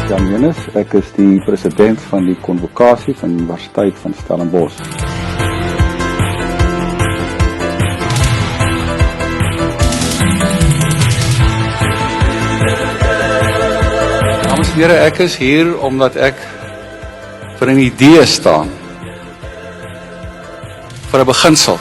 Jan Jonas, ek is die president van die konvokasie van die Universiteit van Stellenbosch. Dames en heren, ek is hier omdat ek vir 'n idee staan, vir 'n beginsel.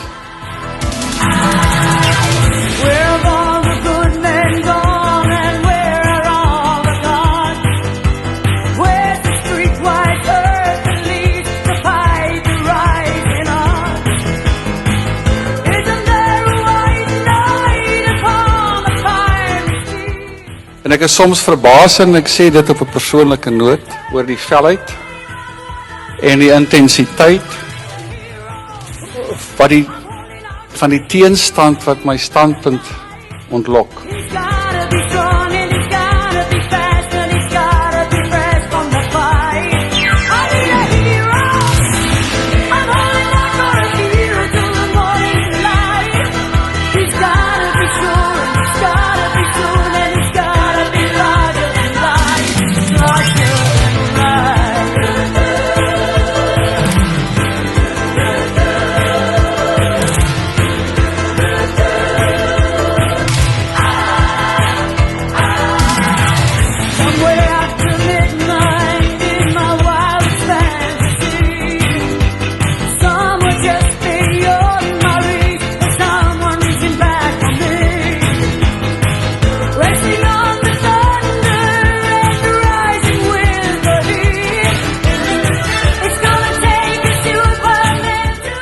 En ek is soms verbaas en ek sê dit op 'n persoonlike noot oor die felheid en die intensiteit van die teenstand wat my standpunt ontlok.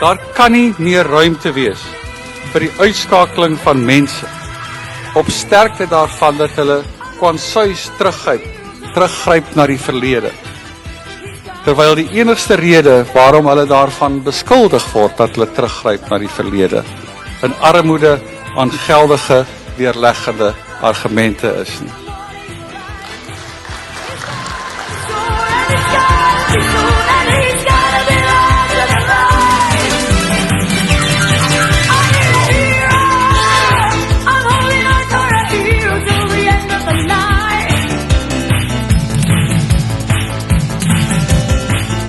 Daar kan nie meer ruimte wees vir die uitskakeling van mense op sterkte daarvan dat hulle kwansuis teruggryp na die verlede. Terwyl die enigste rede waarom hulle daarvan beskuldig word dat hulle teruggryp na die verlede, in armoede aan geldige, weerleggende argumente is nie.